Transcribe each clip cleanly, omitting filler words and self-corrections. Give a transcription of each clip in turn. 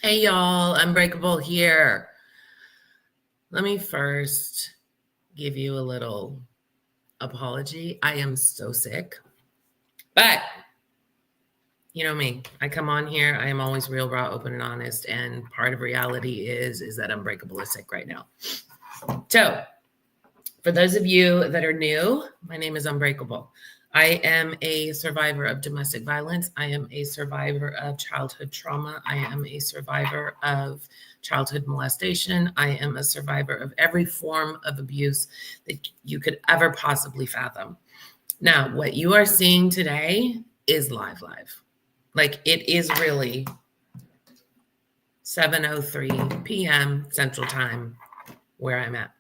Hey y'all, Unbreakable here. Let me first give you a little apology. I am so sick, but you know me. I come on here. I am always real, raw, open, and honest. And part of reality is that Unbreakable is sick right now. So, for those of you that are new, my name is Unbreakable. I am a survivor of domestic violence. I am a survivor of childhood trauma. I am a survivor of childhood molestation. I am a survivor of every form of abuse that you could ever possibly fathom. Now, what you are seeing today is live. Like it is really 7:03 p.m. Central Time where I'm at.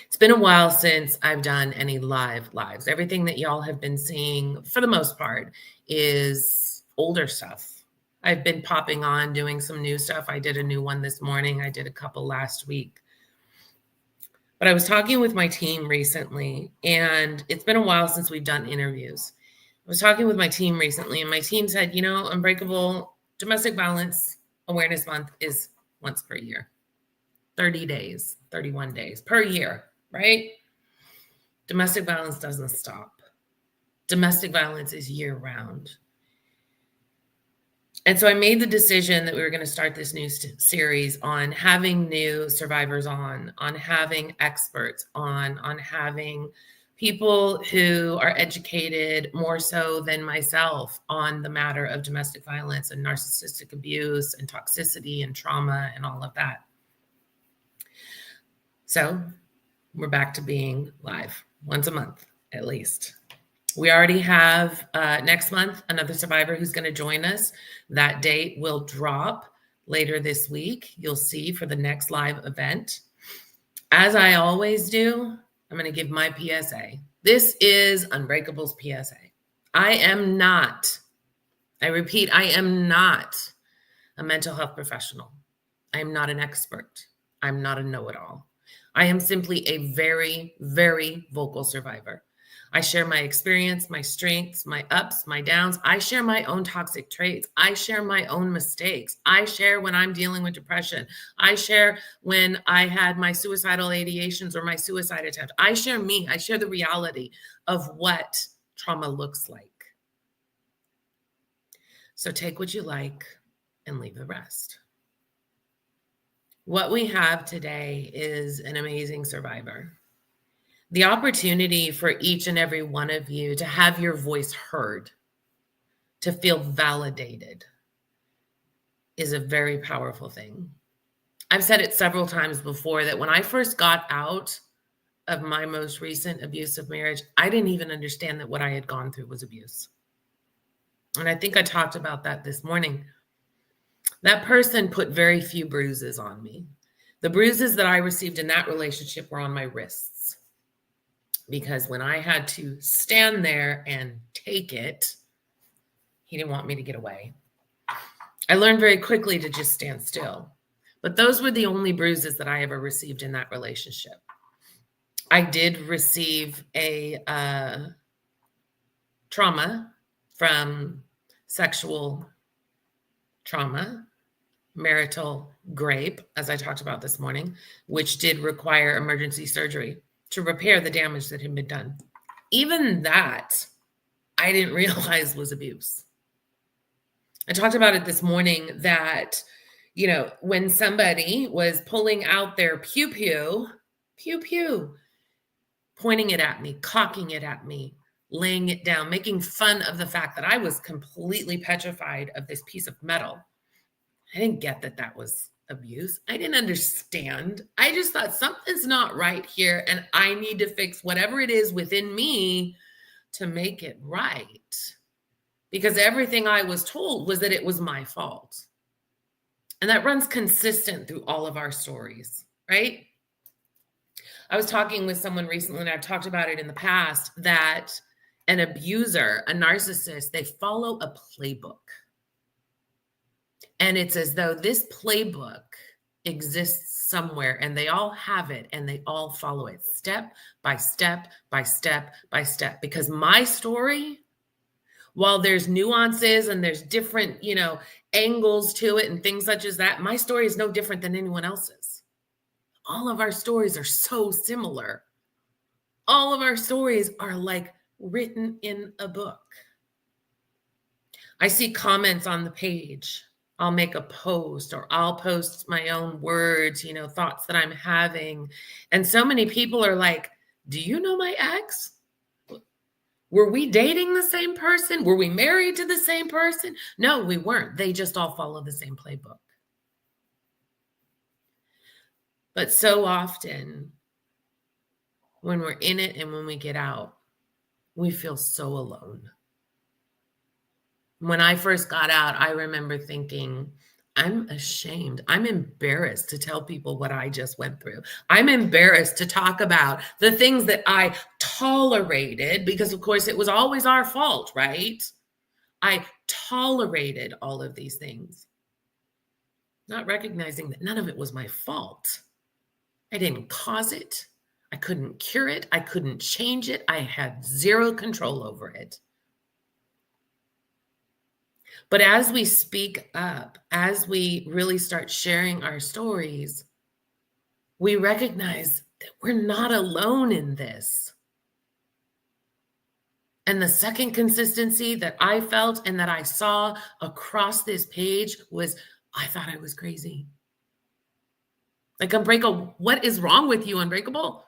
It's been a while since I've done any lives. Everything that y'all have been seeing, for the most part, is older stuff. I've been popping on, doing some new stuff. I did a new one this morning. I did a couple last week. But I was talking with my team recently, and it's been a while since we've done interviews. I was talking with my team recently, and my team said, Unbreakable Domestic Violence Awareness Month is once per year. 30 days, 31 days per year. Right? Domestic violence doesn't stop. Domestic violence is year round. And so I made the decision that we were going to start this new series on having new survivors on having experts on having people who are educated more so than myself on the matter of domestic violence and narcissistic abuse and toxicity and trauma and all of that. So we're back to being live once a month, at least. We already have next month another survivor who's going to join us. That date will drop later this week. You'll see for the next live event. As I always do, I'm going to give my PSA. This is Unbreakable's PSA. I am not a mental health professional. I am not an expert. I'm not a know-it-all. I am simply a very, very vocal survivor. I share my experience, my strengths, my ups, my downs. I share my own toxic traits. I share my own mistakes. I share when I'm dealing with depression. I share when I had my suicidal ideations or my suicide attempt. I share me. I share the reality of what trauma looks like. So take what you like and leave the rest. What we have today is an amazing survivor. The opportunity for each and every one of you to have your voice heard, to feel validated, is a very powerful thing. I've said it several times before that when I first got out of my most recent abusive marriage, I didn't even understand that what I had gone through was abuse. And I think I talked about that this morning. That person put very few bruises on me. The bruises that I received in that relationship were on my wrists. Because when I had to stand there and take it, he didn't want me to get away. I learned very quickly to just stand still. But those were the only bruises that I ever received in that relationship. I did receive a trauma from sexual trauma, marital rape, as I talked about this morning, which did require emergency surgery to repair the damage that had been done. Even that, I didn't realize was abuse. I talked about it this morning that, when somebody was pulling out their pew-pew, pointing it at me, cocking it at me, laying it down, making fun of the fact that I was completely petrified of this piece of metal. I didn't get that was abuse. I didn't understand. I just thought something's not right here and I need to fix whatever it is within me to make it right. Because everything I was told was that it was my fault. And that runs consistent through all of our stories, right? I was talking with someone recently, and I've talked about it in the past, that an abuser, a narcissist, they follow a playbook. And it's as though this playbook exists somewhere and they all have it and they all follow it step by step by step by step. Because my story While there's nuances and there's different, angles to it and things such as that, my story is no different than anyone else's. All of our stories are so similar. All of our stories are like written in a book. I see comments on the page. I'll make a post or I'll post my own words, thoughts that I'm having. And so many people are like, do you know my ex? Were we dating the same person? Were we married to the same person? No, we weren't. They just all follow the same playbook. But so often when we're in it and when we get out, we feel so alone. When I first got out, I remember thinking, I'm ashamed. I'm embarrassed to tell people what I just went through. I'm embarrassed to talk about the things that I tolerated because, of course, it was always our fault, right? I tolerated all of these things, not recognizing that none of it was my fault. I didn't cause it. I couldn't cure it. I couldn't change it. I had zero control over it. But as we speak up, as we really start sharing our stories, we recognize that we're not alone in this. And the second consistency that I felt and that I saw across this page was, I thought I was crazy. Like, Unbreakable, what is wrong with you, Unbreakable?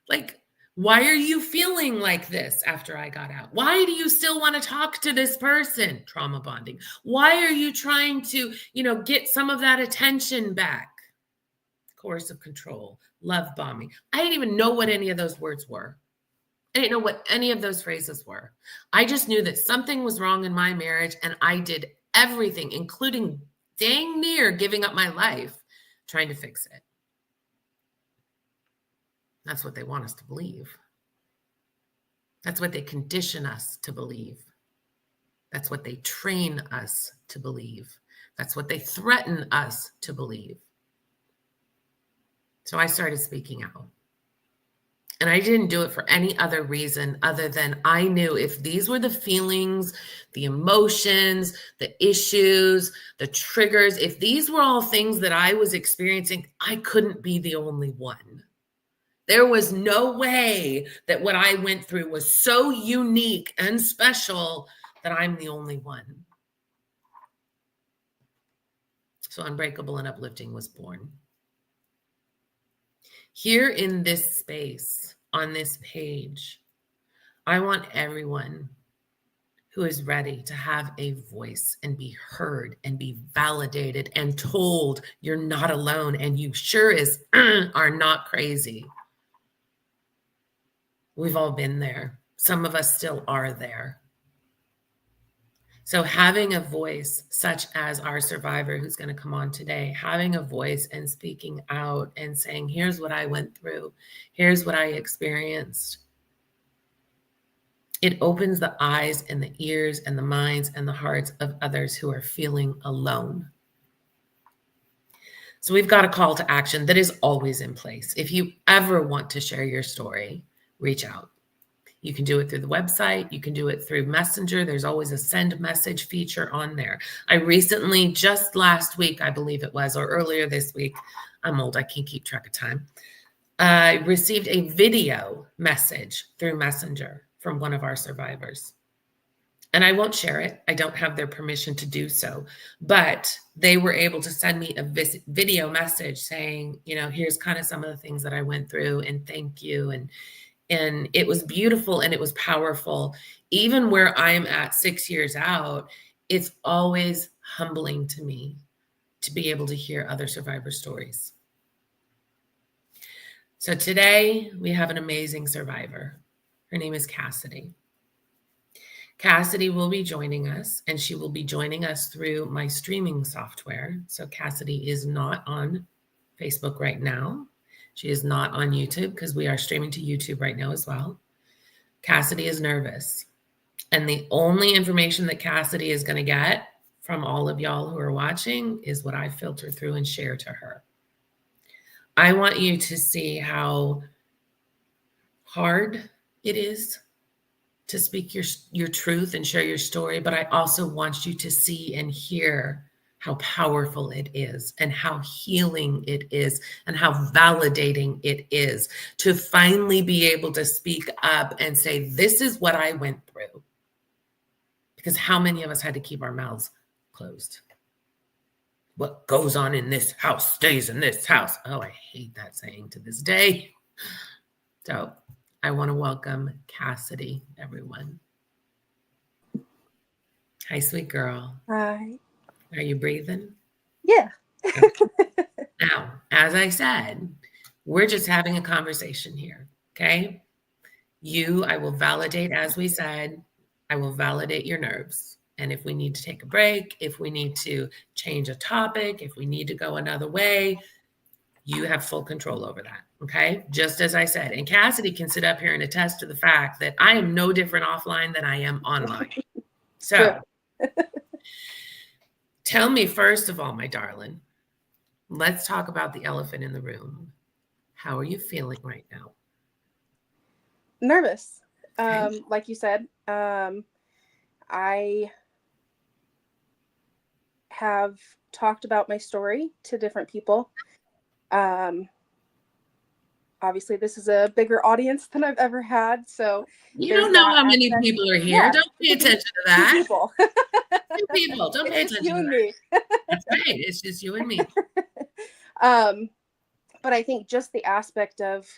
Like, why are you feeling like this after I got out? Why do you still want to talk to this person? Trauma bonding. Why are you trying to, get some of that attention back? Coercive control, love bombing. I didn't even know what any of those words were. I didn't know what any of those phrases were. I just knew that something was wrong in my marriage, and I did everything, including dang near giving up my life, trying to fix it. That's what they want us to believe. That's what they condition us to believe. That's what they train us to believe. That's what they threaten us to believe. So I started speaking out. And I didn't do it for any other reason other than I knew if these were the feelings, the emotions, the issues, the triggers, if these were all things that I was experiencing, I couldn't be the only one. There was no way that what I went through was so unique and special that I'm the only one. So Unbreakable and Uplifting was born. Here in this space, on this page, I want everyone who is ready to have a voice and be heard and be validated and told you're not alone and you sure as are not crazy. We've all been there. Some of us still are there. So having a voice, such as our survivor who's going to come on today, having a voice and speaking out and saying, here's what I went through, here's what I experienced. It opens the eyes and the ears and the minds and the hearts of others who are feeling alone. So we've got a call to action that is always in place. If you ever want to share your story, reach out. You can do it through the website. You can do it through Messenger. There's always a send message feature on there. I recently, just last week, I believe it was, or earlier this week, I'm old, I can't keep track of time. I received a video message through Messenger from one of our survivors. And I won't share it. I don't have their permission to do so. But they were able to send me a video message saying, here's kind of some of the things that I went through and thank you. And it was beautiful and it was powerful. Even where I'm at 6 years out, it's always humbling to me to be able to hear other survivor stories. So today we have an amazing survivor. Her name is Cassidy. Cassidy will be joining us, and she will be joining us through my streaming software. So Cassidy is not on Facebook right now. She is not on YouTube because we are streaming to YouTube right now as well. Cassidy is nervous. And the only information that Cassidy is going to get from all of y'all who are watching is what I filter through and share to her. I want you to see how hard it is to speak your truth and share your story, but I also want you to see and hear how powerful it is and how healing it is and how validating it is to finally be able to speak up and say, this is what I went through. Because how many of us had to keep our mouths closed? What goes on in this house stays in this house. Oh, I hate that saying to this day. So I want to welcome Cassidy, everyone. Hi, sweet girl. Hi. Are you breathing? Yeah. Now, as I said, we're just having a conversation here, okay? I will validate, as we said, I will validate your nerves. And if we need to take a break, if we need to change a topic, if we need to go another way, you have full control over that, okay? Just as I said. And Cassidy can sit up here and attest to the fact that I am no different offline than I am online. So tell me, first of all, my darling, let's talk about the elephant in the room. How are you feeling right now? Nervous. Okay. Like you said, I have talked about my story to different people. Obviously, this is a bigger audience than I've ever had. So You there's don't know that how many aspect. people are here. Yeah, Don't pay it could be attention to 2 that. people. 2 people. Don't It's pay just attention you to and that. me. That's right. It's just you and me. But I think just the aspect of,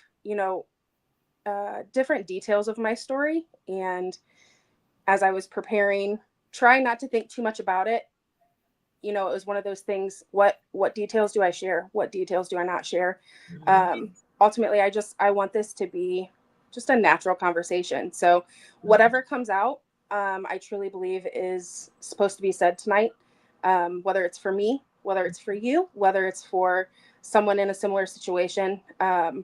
different details of my story. And as I was preparing, trying not to think too much about it, it was one of those things. What details do I share? What details do I not share? Mhm. Ultimately, I want this to be just a natural conversation. So whatever comes out, I truly believe is supposed to be said tonight. Whether it's for me, whether it's for you, whether it's for someone in a similar situation, I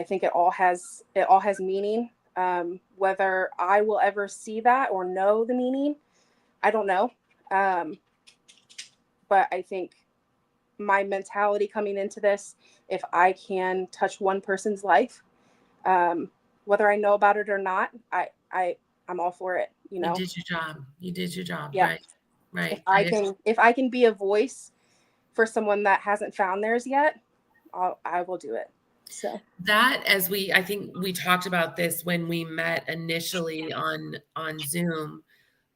think it all has meaning. Whether I will ever see that or know the meaning, I don't know. But I think my mentality coming into this, if I can touch one person's life, whether I know about it or not, I'm all for it. You did your job. You did your job. Yeah. Right. If Right. I can be a voice for someone that hasn't found theirs yet, I will do it. So That, I think we talked about this when we met initially on Zoom.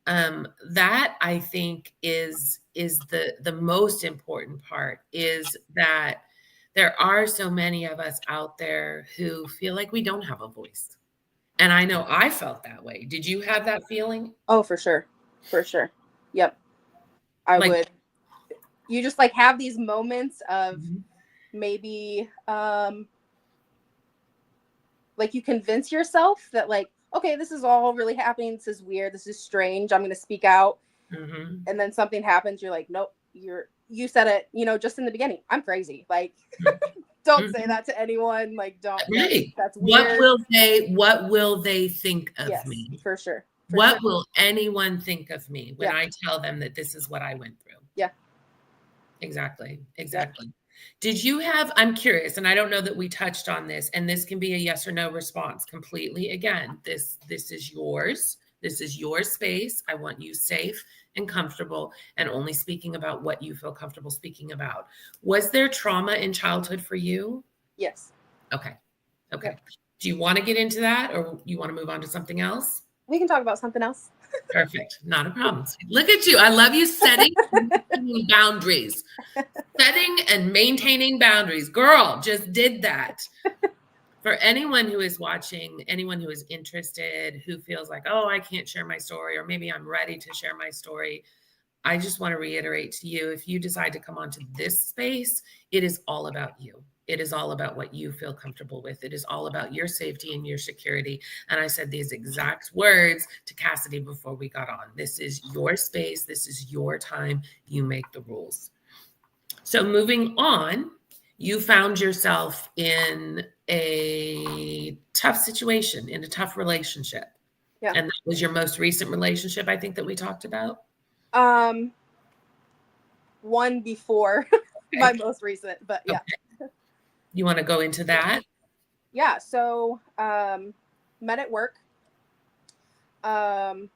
That I think is the most important part, is that there are so many of us out there who feel like we don't have a voice. And I know I felt that way. Did you have that feeling? oh, for sure, for sure. Yep, I Like, would. You just like have these moments of mhm, maybe like you convince yourself that like, okay, this is all really happening, this is weird, this is strange, I'm going to speak out. mhm, And then something happens, you're like, nope, you said it, just in the beginning, I'm crazy, like don't say mhm. that to anyone, like don't, Right. that's weird. What will they think of Yes, me? for sure, for What sure. will anyone think of me when Yeah, I tell them that this is what I went through? yeah, Exactly. yeah. Exactly. Did you have, I'm curious, and I don't know that we touched on this, and this can be a yes or no response completely. Again, this is yours. This is your space. I want you safe and comfortable and only speaking about what you feel comfortable speaking about. Was there trauma in childhood for you? Yes. Okay. Okay. Yep. Do you want to get into that, or you want to move on to something else? We can talk about something else. Perfect. Not a problem. Look at you. I love you setting and maintaining boundaries. Setting and maintaining boundaries. Girl, just did that. For anyone who is watching, anyone who is interested, who feels like, oh, I can't share my story, or maybe I'm ready to share my story, I just want to reiterate to you, if you decide to come onto this space, it is all about you. It is all about what you feel comfortable with. It is all about your safety and your security. And I said these exact words to Cassidy before we got on. This is your space. This is your time. You make the rules. So moving on, you found yourself in a tough situation, in a tough relationship. Yeah. And that was your most recent relationship, I think, that we talked about. um One before my Okay. most recent, but yeah. Okay. You want to go into that? Yeah, so met at work, And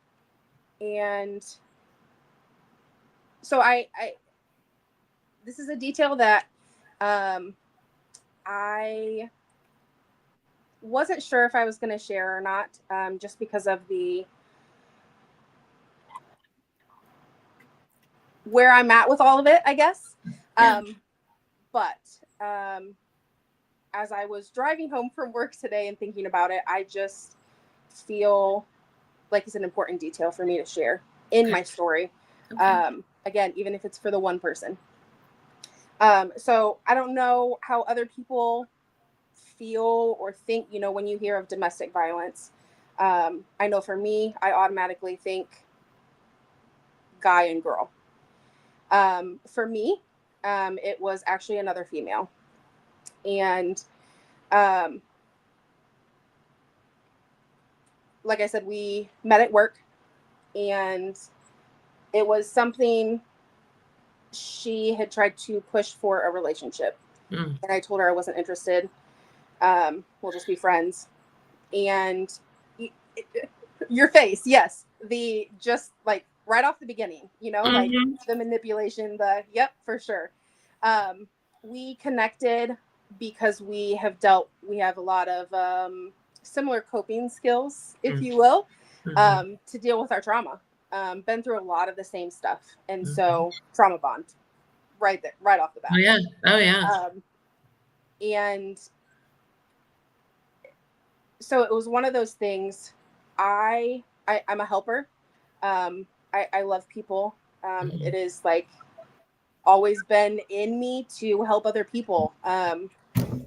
so I this is a detail that I wasn't sure if I was going to share or not, just because of the where I'm at with all of it, I guess. Yeah. But as I was driving home from work today and thinking about it, I just feel like it's an important detail for me to share in my story. Okay. Again, even if it's for the one person. So I don't know how other people feel or think, when you hear of domestic violence. I know for me, I automatically think guy and girl. For me, it was actually another female. And um, like I said, we met at work, and it was something she had tried to push for a relationship. Mm. And I told her I wasn't interested. We'll just be friends. And your face, yes. The just like right off the beginning, like Mm-hmm. the manipulation, yep, for sure. We connected because we have a lot of similar coping skills, if you will, Mm-hmm. to deal with our trauma. Been through a lot of the same stuff. And Mm-hmm. so trauma bond right there, right off the Oh bat. yeah. Oh yeah. And so it was one of those things. I'm a helper. I love people. Mm-hmm. It is like always been in me to help other people.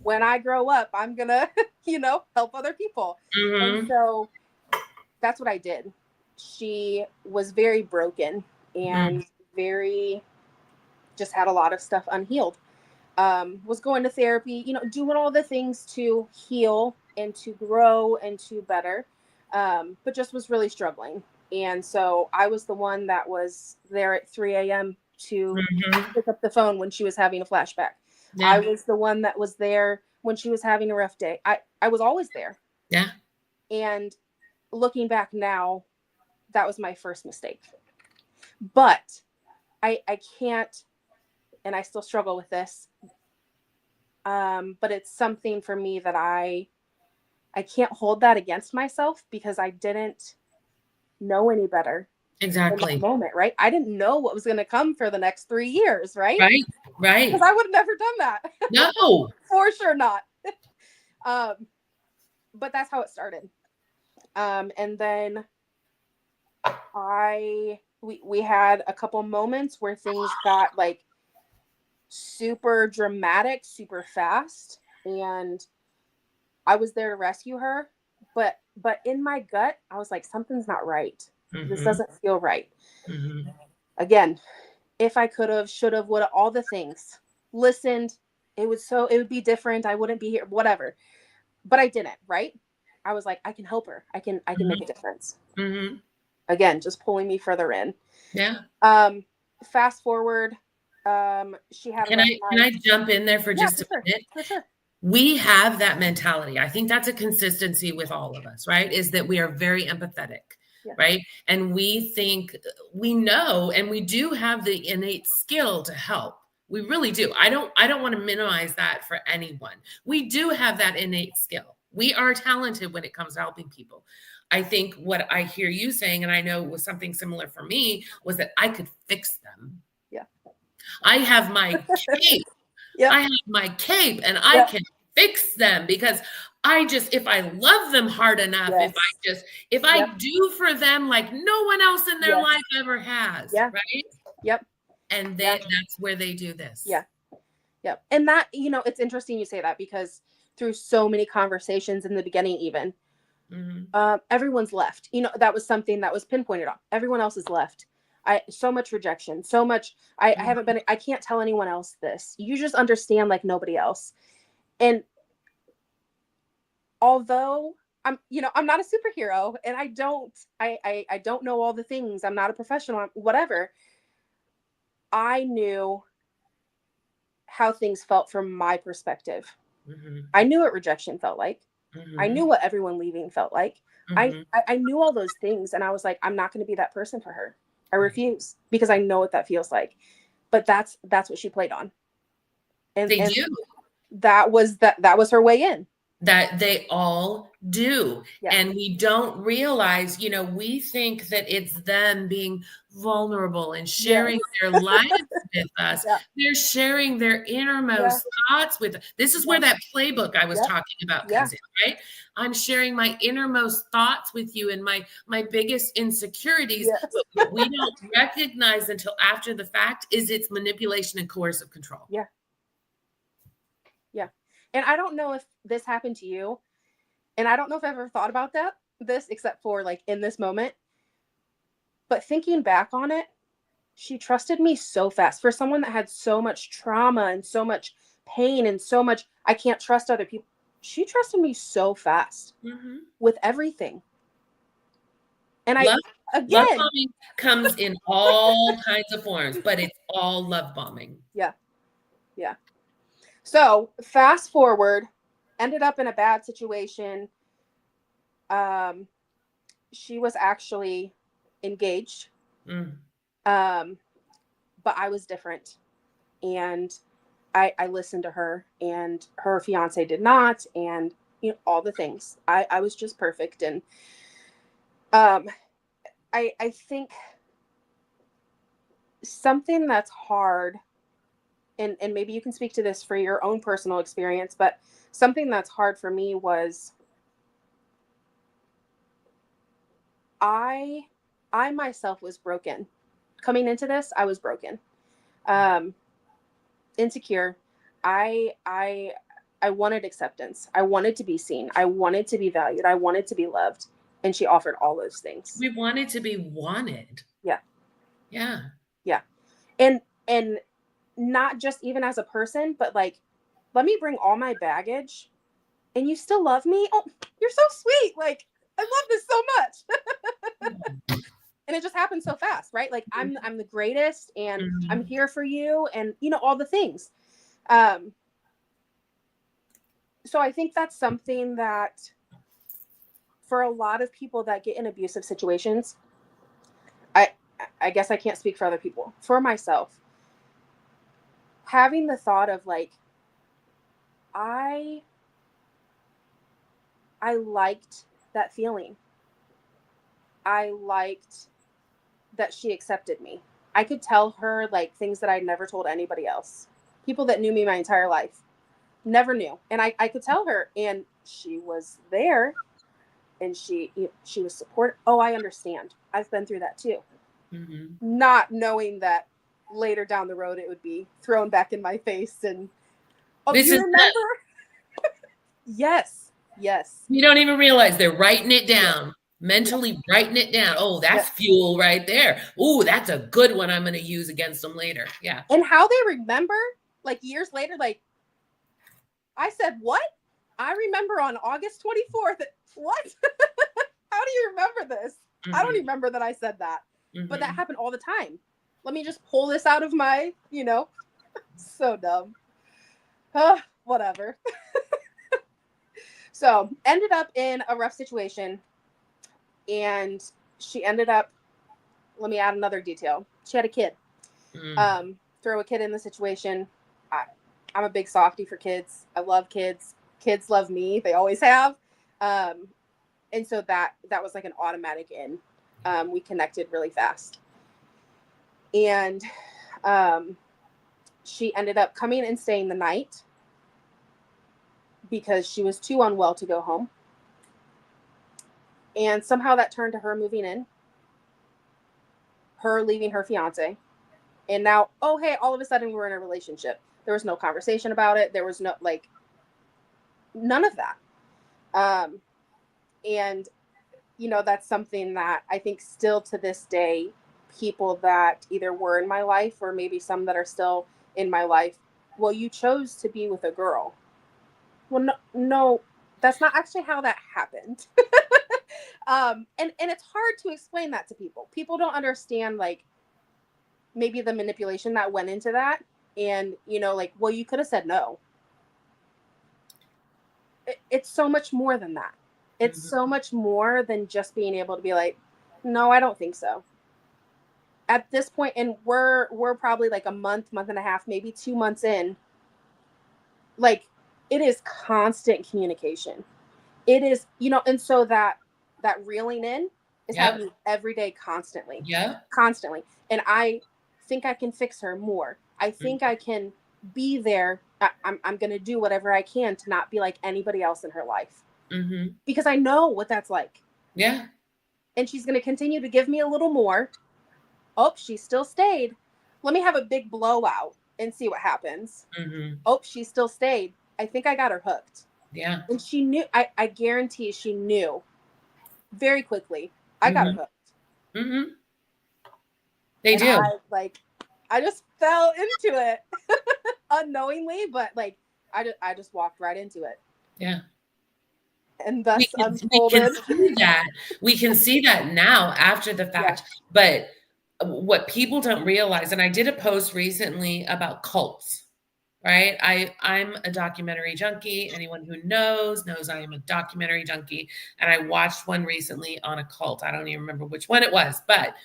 When I grow up, I'm gonna, help other people. And Mm-hmm. so that's what I did. She was very broken and very, just had a lot of stuff unhealed. Was going to therapy, doing all the things to heal and to grow and to better, but just was really struggling. And so I was the one that was there at 3 a.m. to Mm-hmm. pick up the phone when she was having a flashback. I Yeah. was the one that was there when she was having a rough day. I was always there. Yeah. And looking back now, that was my first mistake. But I can't, and I still struggle with this. But it's something for me that I can't hold that against myself because I didn't know any better in that Exactly. moment, right? I didn't know what was going to come for the next 3 years, right? Right. Because Right. I would have never done that. No. For sure not. um, but that's how it started. And then we had a couple moments where things got like super dramatic, super fast, and I was there to rescue her, but in my gut, I was like, something's not right. This Mm-hmm. doesn't feel right. Mm-hmm. Again, if I could have, should have, would have, all the things, listened, it would be different. I wouldn't be here, whatever. But I didn't, right? I was like, I can help her. I can make a difference. Mm-hmm. Again, just pulling me further in. Yeah. Um, Fast forward, she had a Can rough I night. jump in there for Yeah, just for a sure. minute? For sure. We have that mentality. I think that's a consistency with all of us, right? Is that we are very empathetic, Yeah. right? And we think we know and we do have the innate skill to help. We really do. I don't want to minimize that for anyone. We do have that innate skill. We are talented when it comes to helping people. I think what I hear you saying, and I know it was something similar for me, was that I could fix them. Yeah. I have my cape. Yep. I have my cape and I Yep. can fix them because if I love them hard enough, Yes. if Yep. I do for them like no one else in their Yes. life ever has, Yeah. right? Yep. And Yeah. that's where they do this. Yeah. Yep. And that, it's interesting you say that because through so many conversations in the beginning, even, Mhm. everyone's left. That was something that was pinpointed on. Everyone else is left. So much rejection, so much. I Mhm. haven't been, I can't tell anyone else this. You just understand like nobody else. And although I'm not a superhero and I don't know all the things. I'm not a professional, whatever. I knew how things felt from my perspective. Mhm. I knew what rejection felt like. I knew what everyone leaving felt like. Mhm. I knew all those things, and I was like, I'm not going to be that person for her. I Right. refuse, because I know what that feels like. But that's what she played on, They and do. that was her way in. That they all do. Yeah, And we don't realize, we think that it's them being vulnerable and yeah, sharing their lives with us. yeah, They're sharing their yeah, innermost thoughts with this is where yeah, that playbook I was yeah, talking about yeah, comes in, right? I'm sharing my innermost thoughts with you and my biggest insecurities. yes, But what we don't recognize until after the fact is it's manipulation and coercive control. yeah, yeah. And I don't know if this happened to you, and I don't know if I've ever thought about this except for like in this moment. But thinking back on it, she trusted me so fast for someone that had so much trauma and so much pain and so much I can't trust other people. She trusted me so fast Mhm. with everything. And I Love love again, bombing comes in all kinds of forms, but it's all love bombing. yeah, yeah. So fast forward, ended up in a bad situation. Um, she was actually engaged. Mm, Um, but I was different. And I listened to her, and her fiance did not, and all the things. I was just perfect. And um, I think something that's hard, and maybe you can speak to this for your own personal experience, but something that's hard for me was I I myself was broken. Coming into this, I was broken. Um, insecure. I wanted acceptance. I wanted to be seen. I wanted to be valued. I wanted to be loved. And she offered all those things. we wanted to be wanted. Yeah. Yeah. Yeah. And not just even as a person, but like, let me bring all my baggage and you still love me. Oh, you're so sweet. Like, I love this so much. And it just happened so fast, right? Like I'm the greatest, and I'm Mhm. here for you, and all the things. Um so I think that's something that for a lot of people that get in abusive situations, I I guess I can't speak for other people. For myself, having the thought of like I I liked that feeling. I liked that she accepted me. I could tell her like things that I'd never told anybody else. People that knew me my entire life never knew. And I could tell her, and she was there, and she was supportive. Oh, I understand. I've been through that too. Mhm. Not knowing that later down the road it would be thrown back in my face and, oh, This you is the remember? Yes. Yes. you don't even realize they're writing it Yeah. down, Yeah. mentally writing it down. Oh, Yeah. that's fuel right there. Ooh, that's a good one I'm gonna use against them later. Yeah. And how they remember, like years later, like I said, what? I remember on August 24th. What? How do you remember this? I don't Mhm. remember that I said that. But that Mhm. happened all the time. Let me just pull this out of my, so dumb. Whatever. So ended up in a rough situation, and she ended up, let me add another detail. She had a kid. Mm. Throw a kid in the situation. I, I'm a big softie for kids. I love kids. Kids love me. They always have. Um, and so that was like an automatic in. We connected really fast. And um, she ended up coming and staying the night because she was too unwell to go home. And somehow that turned to her moving in, her leaving her fiance. And now, oh, hey, all of a sudden we're in a relationship. There was no conversation about it. There was no, like, none of that. Um, and, that's something that I think still to this day, people that either were in my life or maybe some that are still in my life, well, you chose to be with a girl. Well, no, no, that's not actually how that happened. And it's hard to explain that to people. People don't understand, like, maybe the manipulation that went into that. And, like, well, you could have said no. it's so much more than that. It's Mhm. so much more than just being able to be like, no, I don't think so. At this point, and we're probably like a month and a half, maybe 2 months in, like it is constant communication. It is, and so that reeling in is Yep. happening every day, constantly, Yep. constantly. And I think I can fix her more. I think I can be there. I'm going to do whatever I can to not be like anybody else in her life, Mm-hmm. because I know what that's like. Yeah. And she's going to continue to give me a little more. Oh, she still stayed. Let me have a big blowout and see what happens. Mm-hmm. Oh, she still stayed. I think I got her hooked. Yeah. And she knew, I guarantee she knew very quickly. I got her Mm-hmm. hooked. Mm-hmm. They And do. I just fell into it unknowingly, but like I just walked right into it. Yeah. And We thus can we can unfolded. see that. We can see that now after the Yeah. fact, but what people don't realize, and I did a post recently about cults, right? I'm a documentary junkie. Anyone who knows I am a documentary junkie, and I watched one recently on a cult. I don't even remember which one it was, but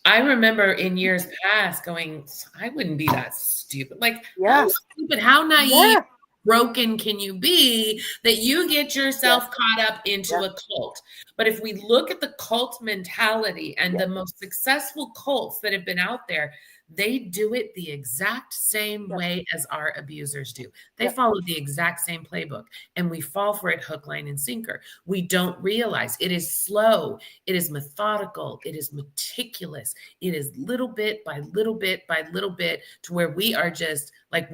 I remember in years past going, I wouldn't be that stupid. Like, how Yeah. stupid, how naive, Yeah. broken can you be that you get Yeah. yourself caught up into Yeah. a cult? But if we look at the cult mentality and Yeah. the most successful cults that have been out there, they do it the exact same Yep. way as our abusers do. They Yep. follow the exact same playbook, and we fall for it hook, line, and sinker. We don't realize it is slow, it is methodical, it is meticulous. It is little bit by little bit by little bit to where we are just like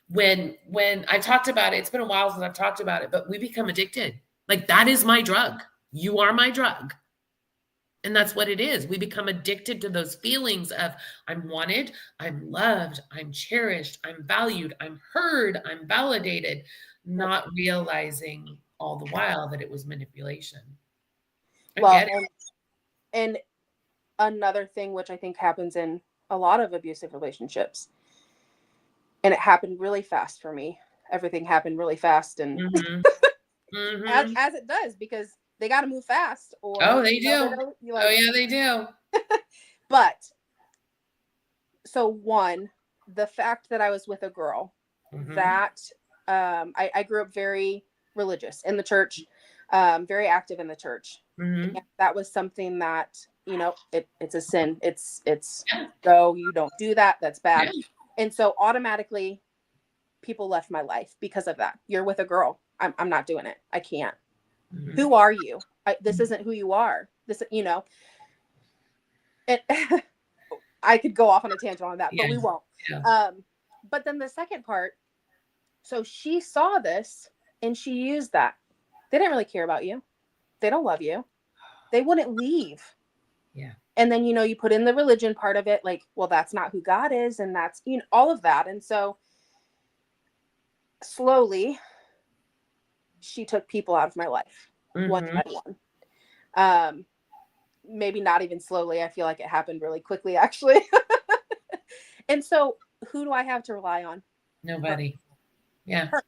when I talked about it, it's been a while since I've talked about it, but we become addicted. Like that is my drug. You are my drug. And that's what it is. We become addicted to those feelings of I'm wanted, I'm loved, I'm cherished, I'm valued, I'm heard, I'm validated, Yep. not realizing all the while that it was manipulation. I Well, get it. and another thing which I think happens in a lot of abusive relationships, and it happened really fast for me. Everything happened really fast, and Mhm. as Mhm. as it does, because they got to move fast, Oh, or they they do. don't, you Oh, like. yeah, they do. But so one, the fact that I was with a girl Mhm. that I grew up very religious in the church, very active in the church. And Mhm. that was something that, it's a sin. It's Yeah, so you don't do that. That's bad. yeah. And so automatically people left my life because of that. You're with a girl. I'm not doing it. I can't. Mhm. Who are you? This isn't who you are. And I could go off on a tangent on that, but Yeah, we won't. yeah. But then the second part, so she saw this and she used that. They didn't really care about you. They don't love you. They wouldn't leave. Yeah. And then, you put in the religion part of it, like, well, that's not who God is. And that's, all of that. And so slowly she took people out of my life one Mhm. by one. Um, Maybe not even slowly. I feel like it happened really quickly, actually. And so who do I have to rely on? Her. Nobody. Yeah. Her.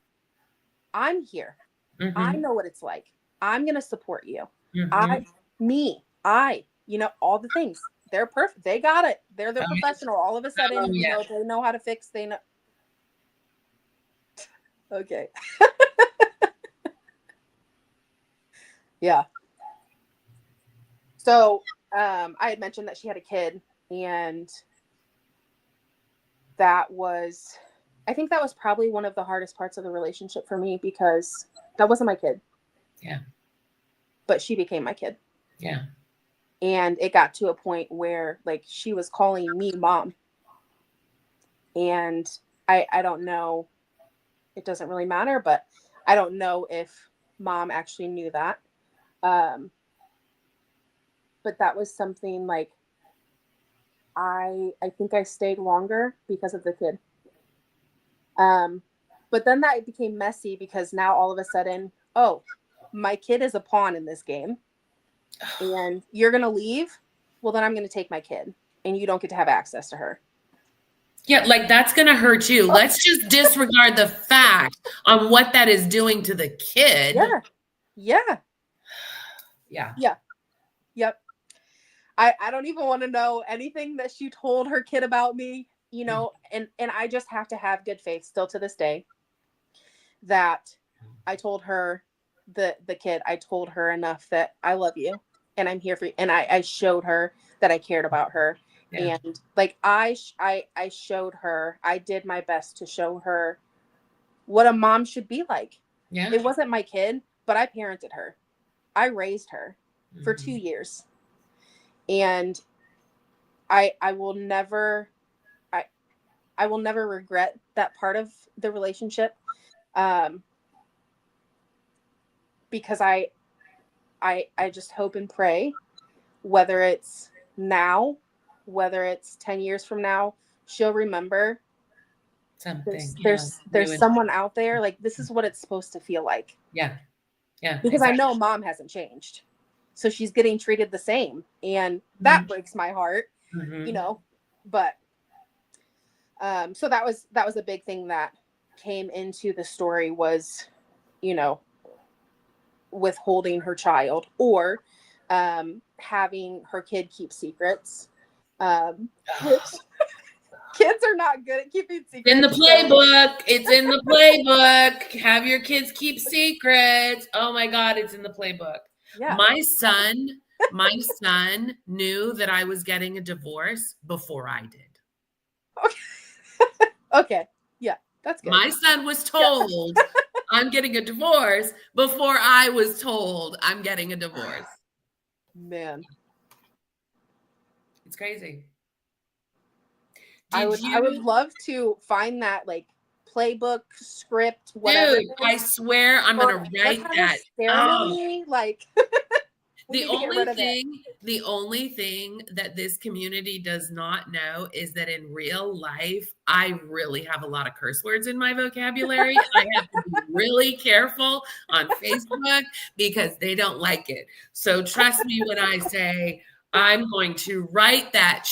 I'm here. I Mhm. know what it's like. I'm going to support you. Mhm. I, me, all the things. They're perfect. They got it. They're the Oh, yeah. professional. All of a Oh, sudden, yeah. they know how to fix. They know. Okay. Yeah. So, I had mentioned that she had a kid, and I think that was probably one of the hardest parts of the relationship for me, because that wasn't my kid, Yeah. but she became my kid. Yeah. And it got to a point where like she was calling me mom. And I don't know, it doesn't really matter, but I don't know if mom actually knew that. Um, but that was something like I think I stayed longer because of the kid. Um, but then that became messy, because now all of a sudden, oh, my kid is a pawn in this game, and you're gonna leave. Well, then I'm gonna take my kid, and you don't get to have access to her. Yeah, like that's going to hurt you. Let's just disregard the fact on what that is doing to the kid. Yeah. Yeah. Yeah. Yeah. Yep. I don't even want to know anything that she told her kid about me, you know, and I just have to have good faith still to this day that I told her, the kid, I told her enough that I love you and I'm here for you. And I showed her that I cared about her. Yeah. And like I showed her, I did my best to show her what a mom should be like. Yeah. It wasn't my kid, but I parented her. I raised her for 2 Mhm. years. And I will never I will never regret that part of the relationship. Because I just hope and pray, whether it's now, whether it's 10 years from now, she'll remember Something. there's someone out there, like this is what it's supposed to feel like. Yeah. Yeah. Because Exactly. I know mom hasn't changed. So she's getting treated the same. And that breaks my heart, you know. But so that was a big thing that came into the story was, you know, withholding her child or having her kid keep secrets. Which kids are not good at keeping secrets. In the playbook. It's in the playbook. Have your kids keep secrets. Oh my God, it's in the playbook. Yeah. My son knew that I was getting a divorce before I did. Okay. Okay. Yeah, that's good. My son was told I'm getting a divorce before I was told I'm getting a divorce. Man. It's crazy. I would love to find that like playbook, script, whatever. Dude, I swear I'm gonna write that. Ceremony, like the only thing that this community does not know is that in real life, I really have a lot of curse words in my vocabulary. I have to be really careful on Facebook because they don't like it. So trust me when I say I'm going to write that.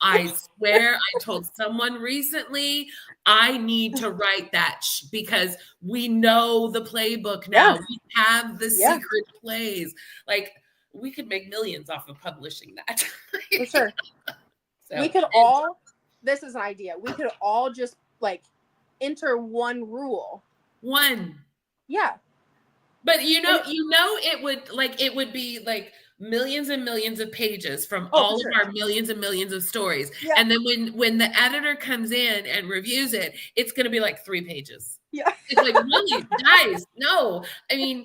I swear I told someone recently I need to write that because we know the playbook now. Yeah. We have the secret plays. Like we could make millions off of publishing that. For sure. So, we could all, this is an idea. We could all just like enter one rule. One. Yeah. But it would be like millions and millions of pages from all of our millions and millions of stories. Yeah. And then when the editor comes in and reviews it, it's going to be like 3 pages. Yeah. It's like, really, guys, no. I mean,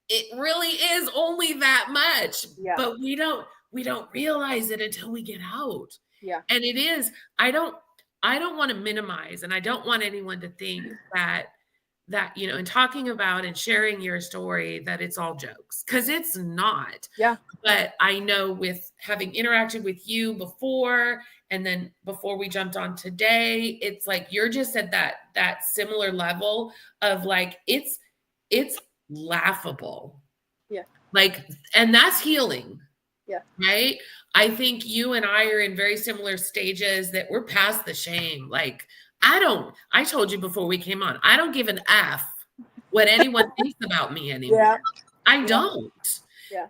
it really is only that much. Yeah. But we don't realize it until we get out. Yeah. And it is, I don't want to minimize, and I don't want anyone to think that, you know, in talking about and sharing your story, that it's all jokes, because it's not. Yeah. But I know with having interacted with you before, and then before we jumped on today, it's like you're just at that similar level of like, it's laughable. Yeah. Like, and that's healing. Yeah. Right. I think you and I are in very similar stages that we're past the shame. Like, I told you before we came on, I don't give an F what anyone thinks about me anymore. Yeah. I don't. Yeah.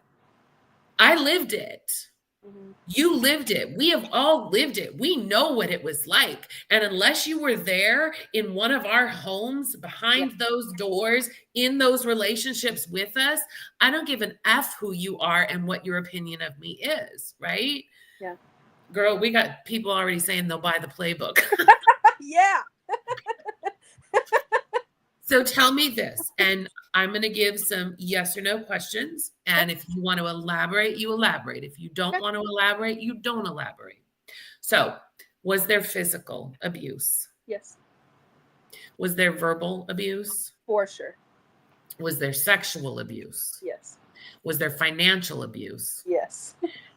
I lived it. Mm-hmm. You lived it. We have all lived it. We know what it was like. And unless you were there in one of our homes, behind those doors, in those relationships with us, I don't give an F who you are and what your opinion of me is, right? Yeah. Girl, we got people already saying they'll buy the playbook. Yeah. So tell me this, and I'm going to give some yes or no questions. And if you want to elaborate, you elaborate. If you don't want to elaborate, you don't elaborate. So, was there physical abuse? Yes. Was there verbal abuse? For sure. Was there sexual abuse? Yes. Was there financial abuse? Yes.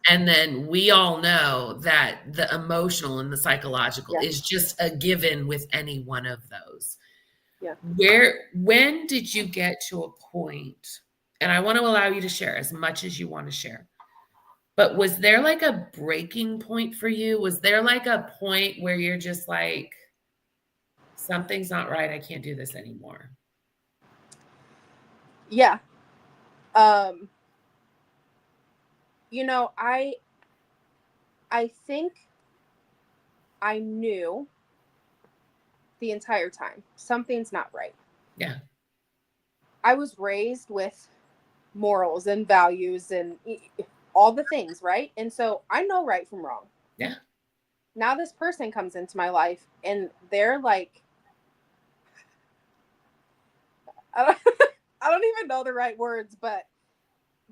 And then we all know that the emotional and the psychological is just a given with any one of those. Yeah. When did you get to a point, and I want to allow you to share as much as you want to share, But was there like a breaking point for you? Was there like a point where you're just like, something's not right. I can't do this anymore. Yeah. Um, you know, I think I knew the entire time something's not right. Yeah. I was raised with morals and values and all the things, right? And so I know right from wrong. Yeah. Now this person comes into my life and they're like, I don't, I don't even know the right words, but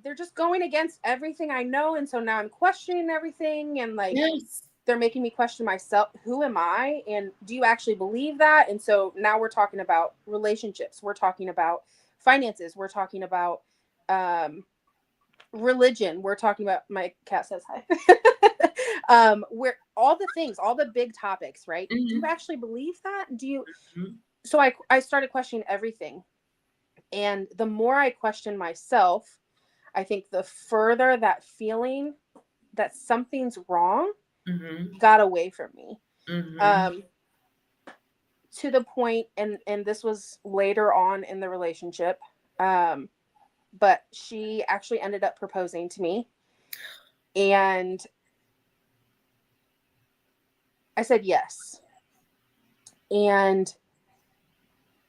they're just going against everything I know. And so now I'm questioning everything, and like Yes. they're making me question myself. Who am I? And do you actually believe that? And so now we're talking about relationships. We're talking about finances. We're talking about religion. We're talking about, my cat says hi. We're all the things, all the big topics, right? Do you Mhm. actually believe that? Do you? Mhm. So I started questioning everything. And the more I questioned myself, I think the further that feeling that something's wrong Mhm. got away from me. Mhm. Um, to the point, and this was later on in the relationship, um, but she actually ended up proposing to me, and I said yes. And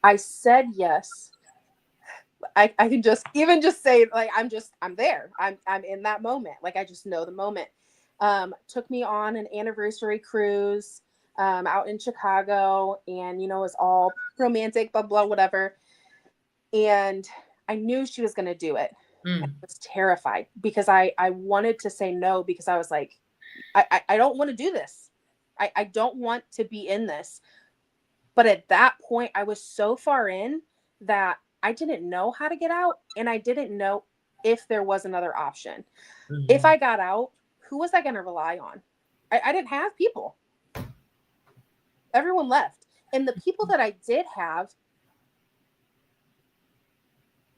I said yes. I can just even just say, like, I'm there. I'm in that moment. Like, I just know the moment. Took me on an anniversary cruise out in Chicago, and it was all romantic, blah blah whatever. And I knew she was going to do it. I Mm. was terrified because I wanted to say no, because I was like, I don't want to do this. I don't want to be in this. But at that point, I was so far in that I didn't know how to get out, and I didn't know if there was another option. If Mhm. I got out, who was I going to rely on? I didn't have people. Everyone left. And the people that I did have,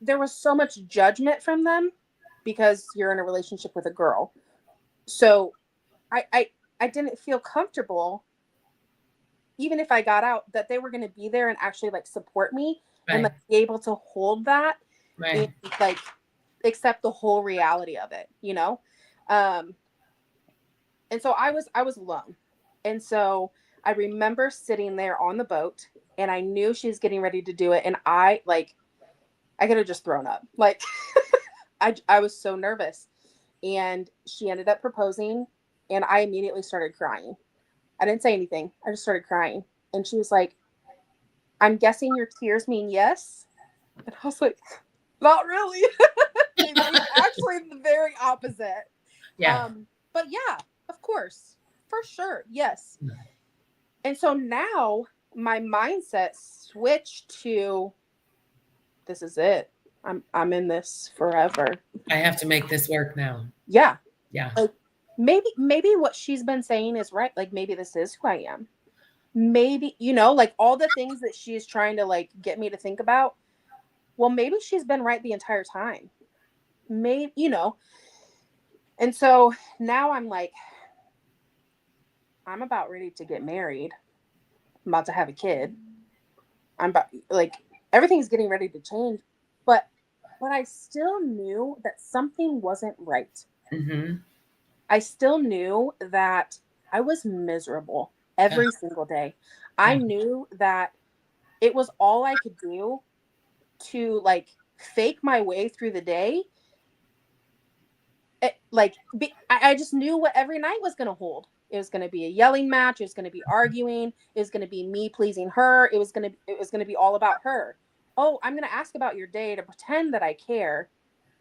there was so much judgment from them because you're in a relationship with a girl. So I I, I didn't feel comfortable, even if I got out, that they were going to be there and actually like support me and Right. like be able to hold that and Right. like accept the whole reality of it. Um and so I was alone. And so I remember sitting there on the boat, and I knew she was getting ready to do it, and I could have just thrown up. Like I was so nervous. And she ended up proposing, and I immediately started crying. I didn't say anything. I just started crying. And she was like, "I'm guessing your tears mean yes." And I was like, "Not really." They mean actually the very opposite. Yeah. But yeah, of course, for sure, yes. And so now my mindset switched to, this is it. I'm in this forever. I have to make this work now. Yeah. Yeah. Like, maybe what she's been saying is right. Like, maybe this is who I am. Maybe, like all the things that she's trying to like get me to think about. Well, maybe she's been right the entire time. Maybe. And so now I'm like, I'm about ready to get married. I'm about to have a kid. I'm about, like, everything's getting ready to change, but I still knew that something wasn't right. Mhm. I still knew that I was miserable every single day. I Yeah. knew that it was all I could do to like fake my way through the day. I just knew what every night was going to hold. It was going to be a yelling match. It was going to be arguing. It was going to be me pleasing her. It was going to be all about her. Oh, I'm going to ask about your day to pretend that I care,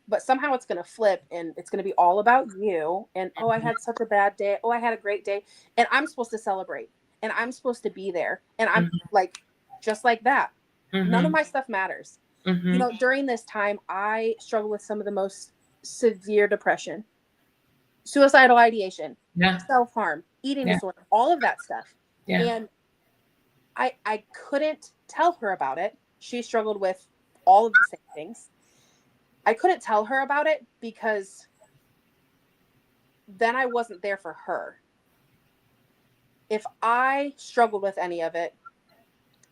but somehow it's going to flip and it's going to be all about you. And oh, I had such a bad day. Oh, I had a great day. And I'm supposed to celebrate, and I'm supposed to be there. And I'm Mhm. like, just like that. None of Mhm. my stuff matters. Mhm. During this time, I struggled with some of the most severe depression, suicidal ideation, Yeah. self-harm, eating Yeah. disorder, all of that stuff. Yeah. And I couldn't tell her about it. She struggled with all of the same things. I couldn't tell her about it because then I wasn't there for her. If I struggled with any of it,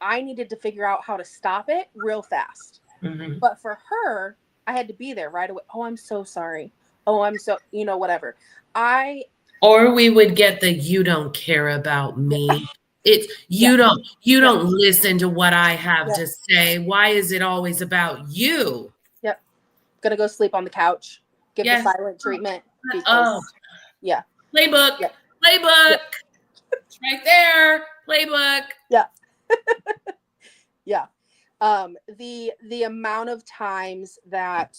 I needed to figure out how to stop it real fast. Mm-hmm. But for her, I had to be there right away. Oh, I'm so sorry. Oh, I'm so, whatever. Or we would get the "you don't care about me." It's Yeah, you yeah, don't listen to what I have yeah, to say. Why is it always about you? yep. Gonna go sleep on the couch, give the Yes. silent treatment Oh, because, yeah, playbook. yeah, Playbook. yeah, It's right there. Playbook. yeah, yeah. The amount of times that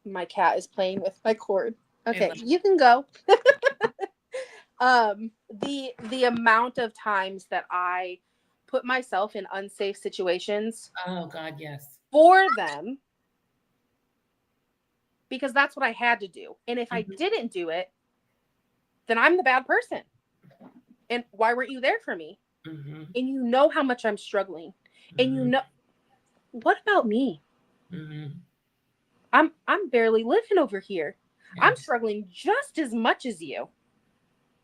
my cat is playing with my cord. I Okay, love you can go. The amount of times that I put myself in unsafe situations Oh God, yes. for them because that's what I had to do. And if I Mhm, didn't do it, then I'm the bad person. And why weren't you there for me? mhm, And you know how much I'm struggling. And mhm, what about me? mhm. I'm barely living over here. Yeah. I'm struggling just as much as you.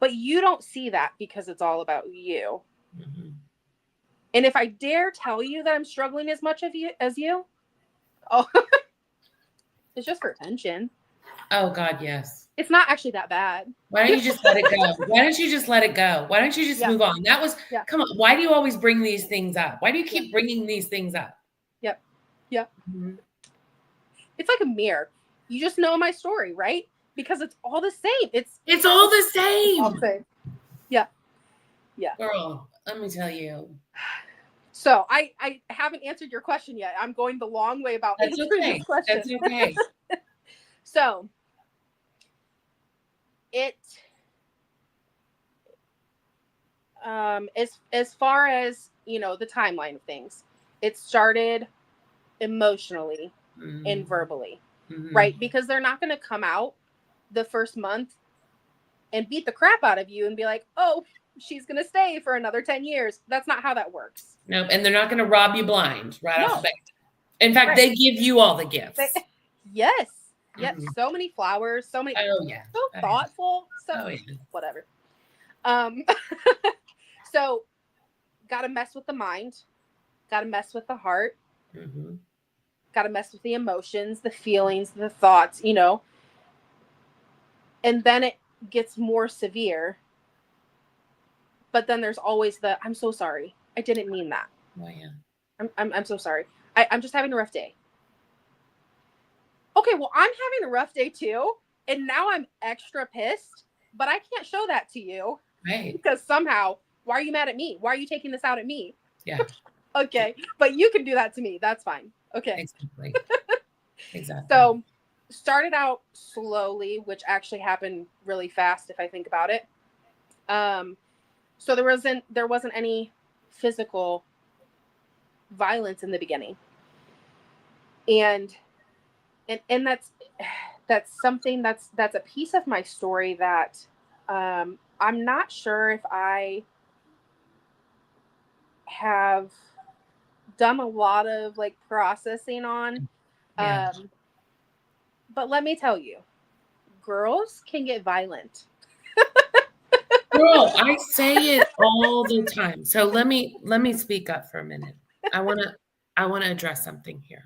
But you don't see that because it's all about you. Mhm. And if I dare tell you that I'm struggling as much of you as you, oh, it's just for attention. Oh God, yes. It's not actually that bad. Why don't you just let it go? Why don't you just let it go? Why don't you just Yeah, move on? That was, yeah, come on. Why do you always bring these things up? Why do you yeah, keep bringing these things up? yeah, yeah. Mhm. It's like a mirror. You just know my story, right? Because it's all the same. It's all the It's all the same. same. Yeah, yeah. Girl, let me tell you. So I haven't answered your question yet. I'm going the long way about That's answering this okay. question. That's okay. So it as far as the timeline of things, it started emotionally and Mhm, verbally, mhm. right? Because they're not going to come out the first month and beat the crap out of you and be like, oh, she's going to stay for another 10 years. That's not how that works. Nope, and they're not gonna rob you blind right off the No, bat. In fact, right. they give you all the They, gifts. yes. Yep. Mhm. So many flowers, Oh, yeah. so Oh, yeah. thoughtful, so Oh, yeah. whatever. Um, so got to mess with the mind, got to mess with the heart, Mhm. got to mess with the emotions, the feelings, the thoughts, and then it gets more severe. But then there's always I'm so sorry. I didn't mean that. Oh, yeah. I'm so sorry. I'm just having a rough day. Okay, well, I'm having a rough day too. And now I'm extra pissed, but I can't show that to you Right. because somehow, why are you mad at me? Why are you taking this out at me? Yeah. Okay, but you can do that to me. That's fine. Okay. Exactly. Exactly. So, started out slowly, which actually happened really fast if I think about it. So there wasn't any physical violence in the beginning. And and that's something that's a piece of my story that I'm not sure if I have done a lot of like processing on. Yeah. Um, but let me tell you, girls can get violent. Girl, I say it all the time. So let me speak up for a minute. I wanna address something here.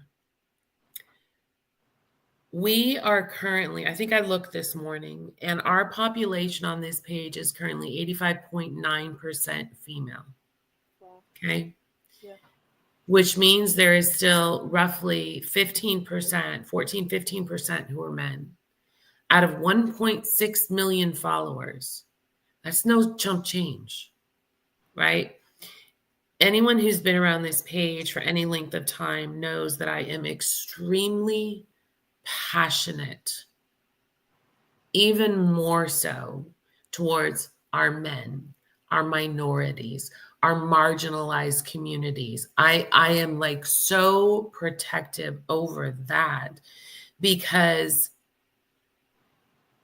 We are currently, I think I looked this morning, and our population on this page is currently 85.9% female. Well, Okay. yeah, Which means there is still roughly 15%, 14, 15% who are men out of 1.6 million followers. That's no chump change, right? Anyone who's been around this page for any length of time knows that I am extremely passionate, even more so towards our men, our minorities, our marginalized communities. I am like so protective over that because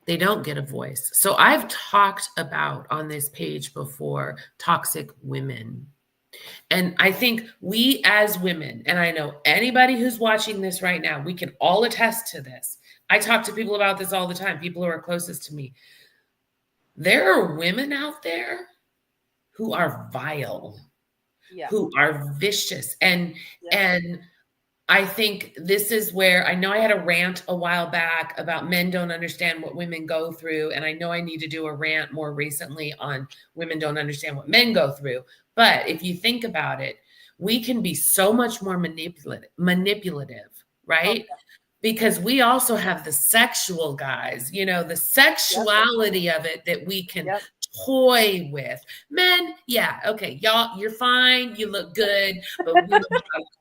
they don't get a voice. So I've talked about on this page before toxic women. And I think we as women, and I know anybody who's watching this right now, we can all attest to this. I talk to people about this all the time, people who are closest to me. There are women out there who are vile, Yeah. who are vicious. And Yeah. and I think this is where I know I had a rant a while back about men don't understand what women go through. And I know I need to do a rant more recently on women don't understand what men go through. But if you think about it, we can be so much more manipulative, Oh, right? Because we also have the sexual guys, the yep. sexuality of it that we can Yep. toy with. Men, yeah, okay, y'all, you're fine, you look good, but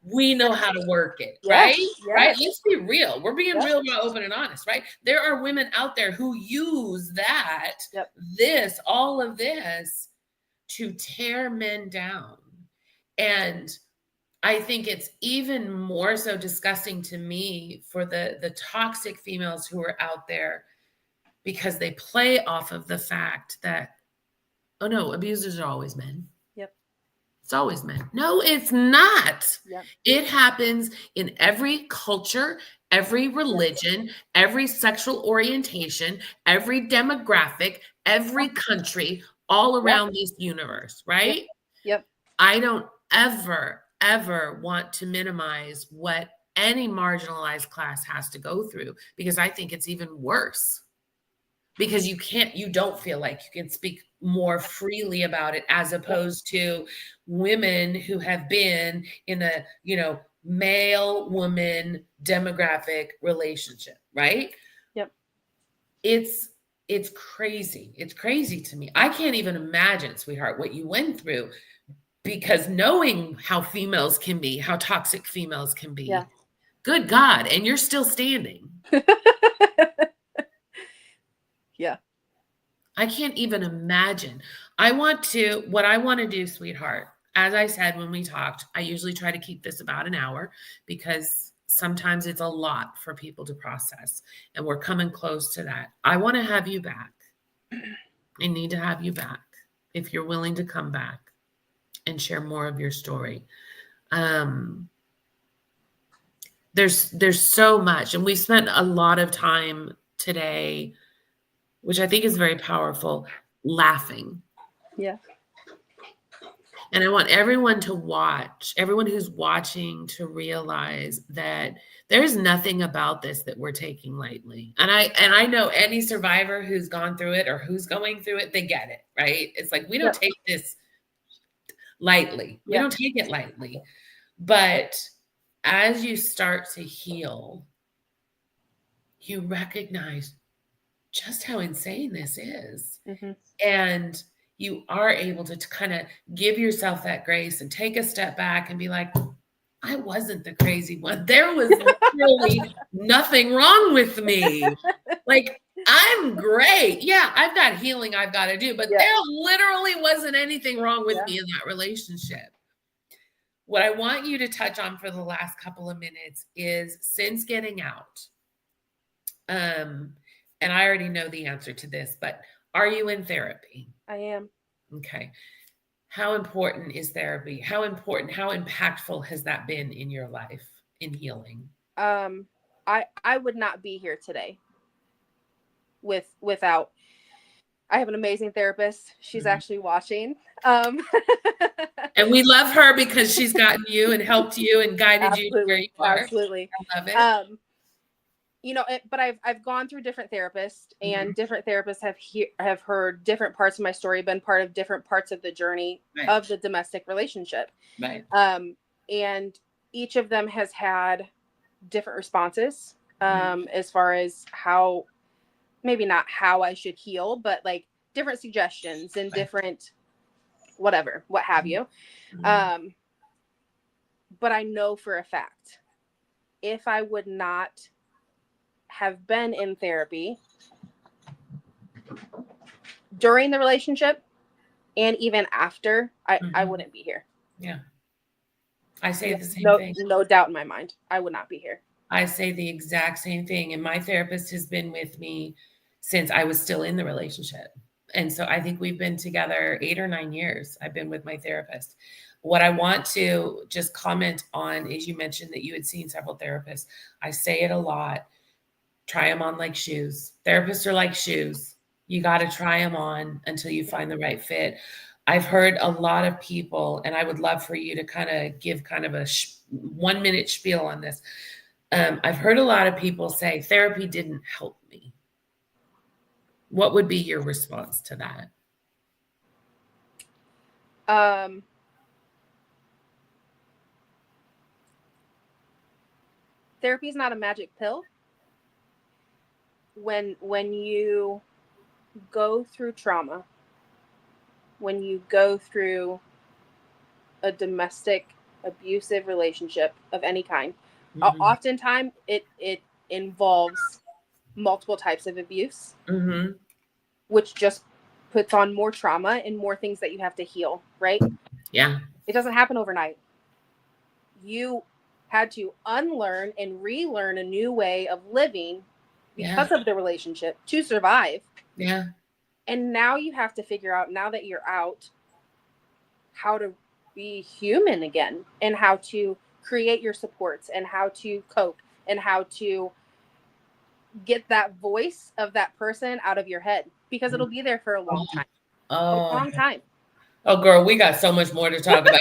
we know how to work it, right? Yes. Right? Yes. Let's be real. We're being Yep. real, open and honest, right? There are women out there who use Yep. all of this to tear men down. And I think it's even more so disgusting to me for the toxic females who are out there because they play off of the fact that, oh no, abusers are always men. Yep. It's always men. No, it's not. Yep. It happens in every culture, every religion, every sexual orientation, every demographic, every country, all around this universe, Yep. right? Yep. I don't ever want to minimize what any marginalized class has to go through because I think it's even worse because you don't feel like you can speak more freely about it as opposed to women who have been in a, male woman demographic relationship, right? Yep. It's crazy. It's crazy to me. I can't even imagine, sweetheart, what you went through because knowing how females can be, how toxic females can be, Yeah. good God, and you're still standing. Yeah. I can't even imagine. What I want to do, sweetheart, as I said when we talked, I usually try to keep this about an hour because sometimes it's a lot for people to process, and we're coming close to that. I want to have you back. I need to have you back if you're willing to come back and share more of your story. There's so much, and we spent a lot of time today, which I think is very powerful, laughing. Yeah. And I want everyone who's watching to realize that there's nothing about this that we're taking lightly. And I know any survivor who's gone through it or who's going through it, they get it, right? It's like we don't take this lightly. We don't take it lightly. But as you start to heal, you recognize just how insane this is. Mm-hmm. And you are able to kind of give yourself that grace and take a step back and be like, I wasn't the crazy one. There was literally nothing wrong with me. Like, I'm great. Yeah, I've got healing I've got to do, but there literally wasn't anything wrong with me in that relationship. What I want you to touch on for the last couple of minutes is since getting out, and I already know the answer to this, but are you in therapy? I am. Okay. How important is therapy? How impactful has that been in your life in healing? I would not be here today without. I have an amazing therapist. She's actually watching. And we love her because she's gotten you and helped you and guided you to where you are. Absolutely. I love it. But I've gone through different therapists, and different therapists have heard different parts of my story, been part of different parts of the journey of the domestic relationship. Right. And each of them has had different responses as far as how, maybe not how I should heal, but like different suggestions and different whatever, what have you. But I know for a fact, if I would not have been in therapy during the relationship and even after, I wouldn't be here. Yeah. I say the same thing. No doubt in my mind. I would not be here. I say the exact same thing. And my therapist has been with me since I was still in the relationship. And so I think we've been together 8 or 9 years. I've been with my therapist. What I want to just comment on is you mentioned that you had seen several therapists. I say it a lot. Try them on like shoes. Therapists are like shoes. You got to try them on until you find the right fit. I've heard a lot of people, and I would love for you to kind of give kind of a 1 minute spiel on this. I've heard a lot of people say therapy didn't help me. What would be your response to that? Therapy is not a magic pill. When you go through trauma, when you go through a domestic abusive relationship of any kind, oftentimes it involves multiple types of abuse, which just puts on more trauma and more things that you have to heal, right? Yeah. It doesn't happen overnight. You had to unlearn and relearn a new way of living because of the relationship to survive. Yeah. And now you have to figure out, now that you're out, how to be human again, and how to create your supports, and how to cope, and how to get that voice of that person out of your head, because it'll be there for a long time. A long time. Oh, girl, we got so much more to talk about.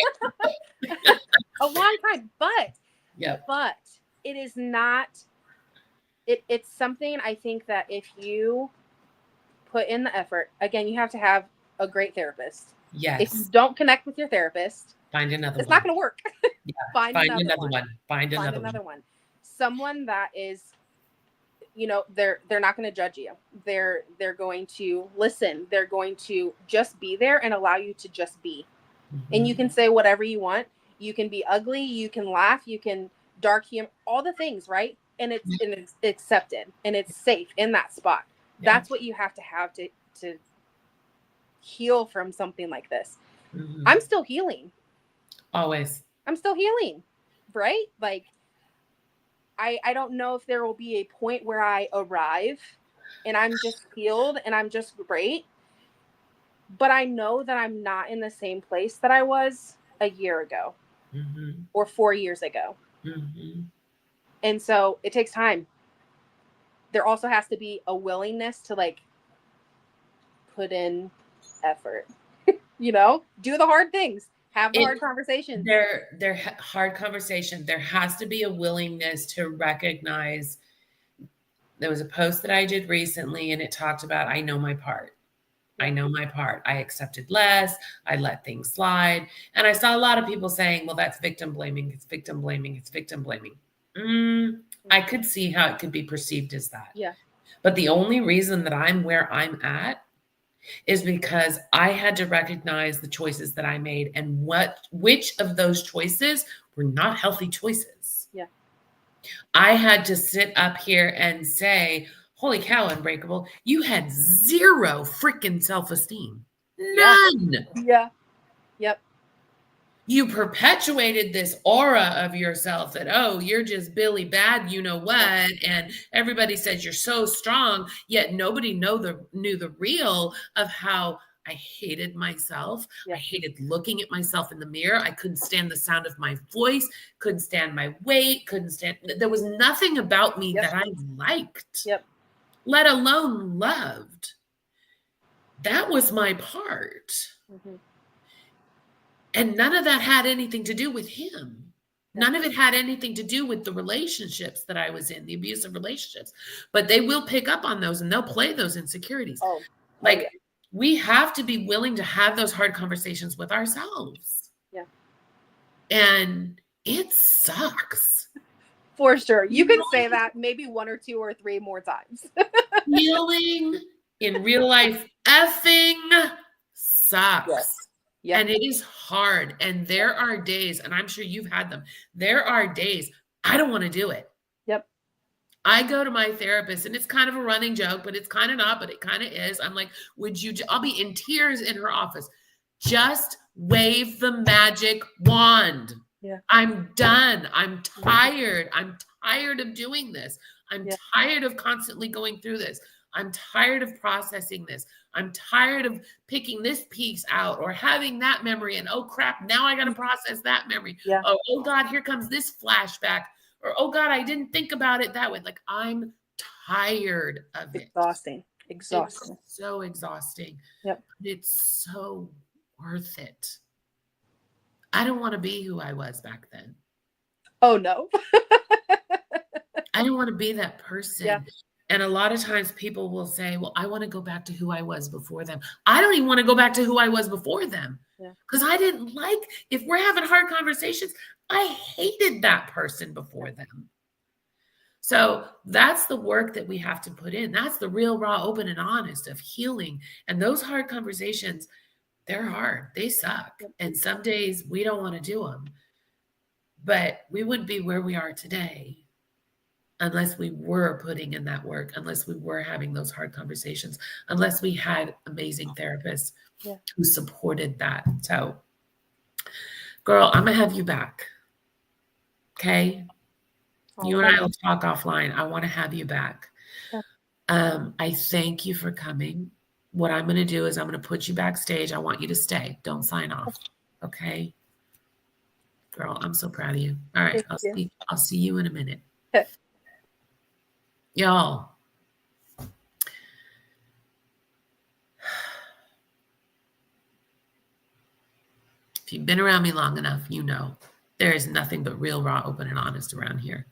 A long time. But Yep. But it is not, it's something I think that if you put in the effort, again, you have to have a great therapist. Yes. If you don't connect with your therapist, find another it's one. not going to work. Yeah. Find another one. Find another one. Someone that is, you know, they're not going to judge you. They're going to listen. They're going to just be there and allow you to just be. And you can say whatever you want. You can be ugly. You can laugh. You can dark humor. All the things, right? And it's accepted and it's safe in that spot. Yeah. That's what you have to heal from something like this. I'm still healing. Always. I'm still healing, right? Like, I don't know if there will be a point where I arrive and I'm just healed and I'm just great. But I know that I'm not in the same place that I was a year ago or 4 years ago. And so it takes time. There also has to be a willingness to, like, put in effort, you know, do the hard things, have the hard conversations. They're hard conversation. There has to be a willingness to recognize. There was a post that I did recently and it talked about, I know my part. I know my part. I accepted less. I let things slide. And I saw a lot of people saying, well, that's victim blaming. It's victim blaming. It's victim blaming. I could see how it could be perceived as that. Yeah. But the only reason that I'm where I'm at is because I had to recognize the choices that I made and which of those choices were not healthy choices. Yeah. I had to sit up here and say, holy cow, Unbreakable, you had zero freaking self-esteem. None. Yeah. Yep. You perpetuated this aura of yourself that, oh, you're just Billy Bad, you know what? And everybody says you're so strong, yet nobody knew the real of how I hated myself. Yeah. I hated looking at myself in the mirror. I couldn't stand the sound of my voice, couldn't stand my weight, there was nothing about me that I liked, let alone loved. That was my part. And none of that had anything to do with him. None of it had anything to do with the relationships that I was in, the abusive relationships. But they will pick up on those and they'll play those insecurities. We have to be willing to have those hard conversations with ourselves. Yeah. And it sucks. For sure. You can say that maybe 1 or 2 or 3 more times. Healing in real life effing sucks. Yes. Yep. And it is hard. And there are days, and I'm sure you've had them, there are days I don't want to do it. Yep. I go to my therapist, and it's kind of a running joke, but it's kind of not, but it kind of is. I'm like, I'll be in tears in her office. Just wave the magic wand. Yeah. I'm done. I'm tired. I'm tired of doing this. I'm tired of constantly going through this. I'm tired of processing this. I'm tired of picking this piece out or having that memory. And oh crap, now I got to process that memory. Yeah. Oh God, here comes this flashback. Or oh God, I didn't think about it that way. Like, I'm tired of it. Exhausting. Exhausting. It's so exhausting. Yep. But it's so worth it. I don't want to be who I was back then. Oh no. I don't want to be that person. Yeah. And a lot of times people will say, well, I want to go back to who I was before them. I don't even want to go back to who I was before them. Yeah. Because I didn't like, if we're having hard conversations, I hated that person before them. So that's the work that we have to put in. That's the real, raw, open, and honest of healing. And those hard conversations, they're hard. They suck. Yep. And some days we don't want to do them. But we wouldn't be where we are today unless we were putting in that work, unless we were having those hard conversations, unless we had amazing therapists who supported that. So, girl, I'm going to have you back. Okay? You and I will talk offline. I want to have you back. I thank you for coming. What I'm going to do is I'm going to put you backstage. I want you to stay. Don't sign off. Okay? Girl, I'm so proud of you. All right. I'll see you in a minute. Y'all. If you've been around me long enough, you know there is nothing but real, raw, open, and honest around here.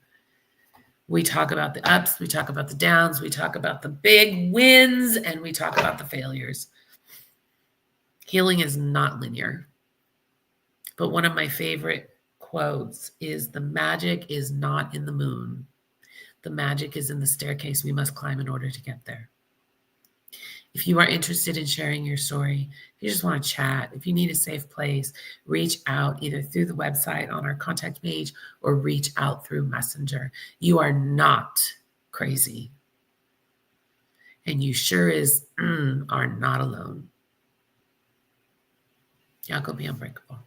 We talk about the ups, we talk about the downs, we talk about the big wins, and we talk about the failures. Healing is not linear. But one of my favorite quotes is, the magic is not in the moon. The magic is in the staircase we must climb in order to get there. If you are interested in sharing your story, if you just want to chat, if you need a safe place, reach out either through the website on our contact page or reach out through Messenger. You are not crazy. And you sure are not alone. Y'all go be unbreakable.